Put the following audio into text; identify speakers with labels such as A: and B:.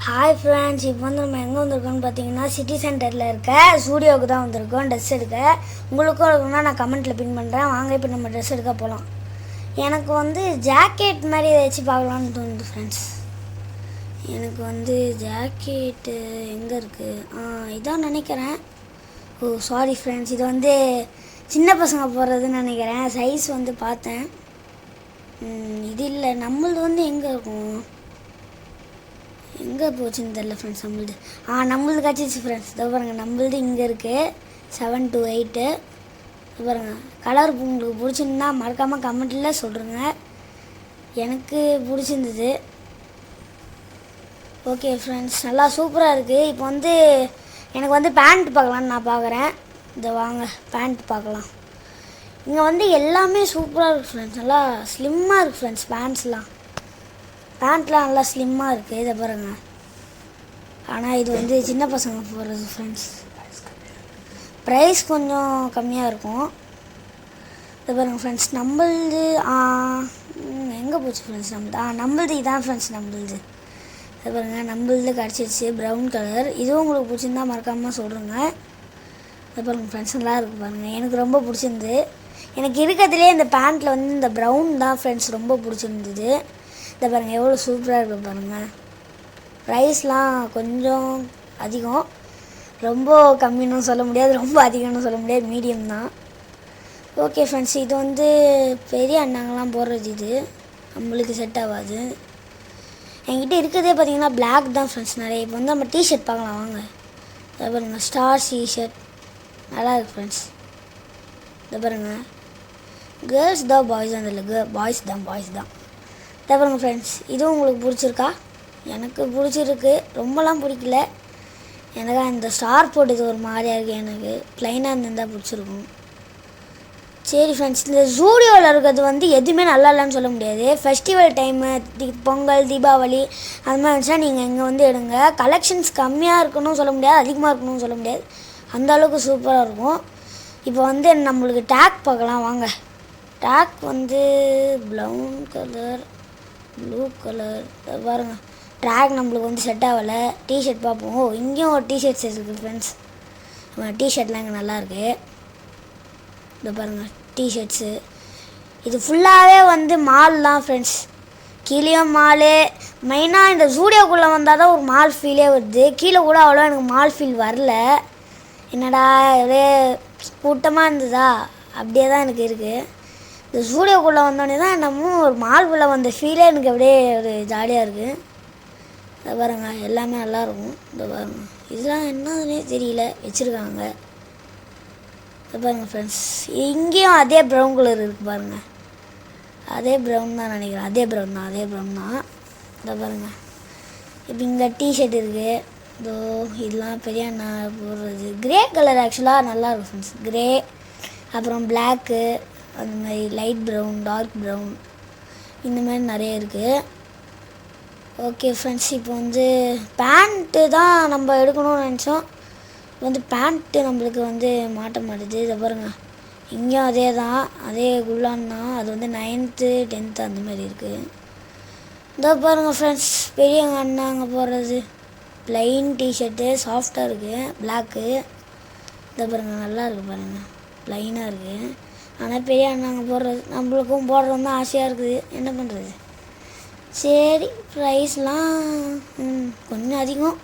A: Hi friends, இப்போ வந்து நம்ம எங்கே வந்திருக்கோம்னு பார்த்தீங்கன்னா சிட்டி சென்டரில் இருக்க ஸ்டூடியோவுக்கு தான் வந்திருக்கோம் ட்ரெஸ் எடுக்க. உங்களுக்கும் இருக்குன்னா நான் கமெண்ட்டில் பின் பண்ணுறேன். வாங்க இப்போ நம்ம ட்ரெஸ் எடுக்க போகலாம். எனக்கு வந்து ஜாக்கெட் மாதிரி ஏதாச்சும் பார்க்கலான்னு தோணுது ஃப்ரெண்ட்ஸ். எனக்கு வந்து ஜாக்கெட்டு எங்கே இருக்குது? இதான் நினைக்கிறேன். ஓ சாரி ஃப்ரெண்ட்ஸ், இது வந்து சின்ன பசங்க போடுறதுன்னு நினைக்கிறேன். சைஸ் வந்து பார்த்தேன். இது இல்லை, நம்மளது வந்து எங்கே இருக்கும், எங்கே போச்சுன்னு தெரில ஃப்ரெண்ட்ஸ். நம்மளது கிடச்சிச்சு ஃப்ரெண்ட்ஸ். இதை பாருங்கள், நம்மளது இங்கே இருக்குது 7 to 8. இது பாருங்கள், கலர் உங்களுக்கு பிடிச்சிருந்தா மறக்காமல் கமெண்ட்டில் சொல்லுங்க. எனக்கு பிடிச்சிருந்தது. ஓகே ஃப்ரெண்ட்ஸ், நல்லா சூப்பராக இருக்குது. இப்போ வந்து எனக்கு வந்து பேண்ட் பார்க்கலான்னு நான் பார்க்குறேன். இதை வாங்க பேண்ட் பார்க்கலாம். இங்கே வந்து எல்லாமே சூப்பராக இருக்குது ஃப்ரெண்ட்ஸ். நல்லா ஸ்லிம்மாக இருக்குது ஃப்ரெண்ட்ஸ். பேண்ட்லாம் நல்லா ஸ்லிம்மாக இருக்குது. இதை பாருங்கள். ஆனால் இது வந்து சின்ன பசங்க போடுறது ஃப்ரெண்ட்ஸ். ப்ரைஸ் கொஞ்சம் கம்மியாக இருக்கும். இதை பாருங்கள் ஃப்ரெண்ட்ஸ். நம்மளது எங்கே போச்சு ஃப்ரெண்ட்ஸ்? நம்மளது இதான் ஃப்ரெண்ட்ஸ். நம்மளது இதை பாருங்கள், நம்மளது கிடச்சிருச்சு ப்ரௌன் கலர். இதுவும் உங்களுக்கு பிடிச்சிருந்தா மறக்காமல் சொல்லுங்க. இதை பாருங்கள் ஃப்ரெண்ட்ஸ், நல்லா இருக்குது பாருங்கள். எனக்கு ரொம்ப பிடிச்சிருந்து. எனக்கு இருக்கிறதுலே இந்த பேண்ட்டில் வந்து இந்த ப்ரௌன் தான் ஃப்ரெண்ட்ஸ் ரொம்ப பிடிச்சிருந்தது. இதை பாருங்கள், எவ்வளோ சூப்பராக இருக்குது பாருங்கள். ப்ரைஸ்லாம் கொஞ்சம் அதிகம், ரொம்ப கம்மின்னு சொல்ல முடியாது, ரொம்ப அதிகம்னு சொல்ல முடியாது, மீடியம் தான். ஓகே ஃப்ரெண்ட்ஸ், இது வந்து பெரிய அண்ணாங்கலாம் போடுறது. இது நம்மளுக்கு செட் ஆகாது. என்கிட்ட இருக்கிறதே பார்த்தீங்கன்னா பிளாக் தான் ஃப்ரெண்ட்ஸ் நிறைய. இப்போ வந்து நம்ம டிஷர்ட் பார்க்கலாம் வாங்க. இதை பாருங்கள், ஸ்டார் டிஷர்ட் நல்லா இருக்குது ஃப்ரெண்ட்ஸ். இதை பாருங்கள், கேர்ள்ஸ் தான் பாய்ஸ் தான் இல்லை, பாய்ஸ் தான். இதை பாருங்கள் ஃப்ரெண்ட்ஸ், இதுவும் உங்களுக்கு பிடிச்சிருக்கா? எனக்கு பிடிச்சிருக்கு, ரொம்பலாம் பிடிக்கல. எனக்கு அந்த ஸ்டார் போட்டது ஒரு மாதிரியாக இருக்குது. எனக்கு ப்ளைனாக இருந்தால் பிடிச்சிருக்கும். சரி ஃப்ரெண்ட்ஸ், இந்த ஸ்டூடியோவில் இருக்கிறது வந்து எதுவுமே நல்லா இல்லைன்னு சொல்ல முடியாது. ஃபெஸ்டிவல் டைமு, பொங்கல், தீபாவளி அது மாதிரி இருந்துச்சுன்னா நீங்கள் இங்கே வந்து எடுங்க. கலெக்ஷன்ஸ் கம்மியாக இருக்கணும்னு சொல்ல முடியாது, அதிகமாக இருக்கணும்னு சொல்ல முடியாது. அந்த அளவுக்கு சூப்பராக இருக்கும். இப்போ வந்து நம்மளுக்கு டேக் பார்க்கலாம் வாங்க. டேக் வந்து ப்ரௌன் கலர், ப்ளூ கலர் பாருங்கள். ட்ராக் நம்மளுக்கு வந்து செட் ஆகலை. டிஷர்ட் பார்ப்போம். இங்கேயும் ஒரு டிஷர்ட்ஸ் இருக்குது ஃப்ரெண்ட்ஸ். டிஷர்ட்லாம் இங்கே நல்லாயிருக்கு. இதை பாருங்கள் டிஷர்ட்ஸு. இது ஃபுல்லாகவே வந்து மால் தான் ஃப்ரெண்ட்ஸ். கீழேயும் மாலு. மெயினாக இந்த ஸ்டூடியோக்குள்ளே வந்தால் தான் ஒரு மால் ஃபீலே வருது. கீழே கூட அவ்வளோ எனக்கு மால் ஃபீல் வரல. என்னடா ஒரே கூட்டமாக இருந்ததா, அப்படியே தான் எனக்கு இருக்குது. இந்த ஸ்டூடியோக்குள்ளே வந்தோடனே தான் நம்ம ஒரு மால்குள்ளே வந்த ஃபீலே எனக்கு அப்படியே ஒரு ஜாலியாக இருக்குது. இதை பாருங்க, எல்லாமே நல்லாயிருக்கும். இதை பாருங்கள், இதெல்லாம் என்னதுன்னே தெரியல வச்சுருக்காங்க. இதை பாருங்கள் ஃப்ரெண்ட்ஸ், இங்கேயும் அதே ப்ரௌன் கலர் இருக்குது பாருங்கள். அதே ப்ரௌன் தான் நினைக்கிறேன். அதே ப்ரௌன் தான். இதை பாருங்கள், இப்போ இங்கே டிஷர்ட் இருக்குது. இதோ இதெல்லாம் பெரிய அண்ணா போடுறது. க்ரே கலர் ஆக்சுவலாக நல்லாயிருக்கும் ஃப்ரெண்ட்ஸ். க்ரே, அப்புறம் பிளாக்கு, அந்த மாதிரி லைட் ப்ரௌன், டார்க் ப்ரௌன், இந்த மாதிரி நிறைய இருக்குது. ஓகே ஃப்ரெண்ட்ஸ், இப்போ வந்து பேண்ட்டு தான் நம்ம எடுக்கணும்னு நினச்சோம். வந்து பேண்ட்டு நம்மளுக்கு வந்து மாட்ட மாட்டுது. இதை பாருங்கள், இங்கேயும் அதே தான், அதே குல்லான் தான். அது வந்து 9th 10th அந்த மாதிரி இருக்குது. இதை பாருங்கள் ஃப்ரெண்ட்ஸ், பெரிய அண்ணா அங்கே போடுறது ப்ளைன் டிஷர்ட்டு, சாஃப்டாக இருக்குது, பிளாக்கு. இதை பாருங்கள், நல்லா இருக்குது பாருங்கள், ப்ளைனாக இருக்குது. ஆனால் பெரிய அண்ணாங்க போடுறது நம்மளுக்கும் போடுறது தான் ஆசையாக இருக்குது. என்ன பண்ணுறது? சரி, ப்ரைஸ்லாம் கொஞ்சம் அதிகம்.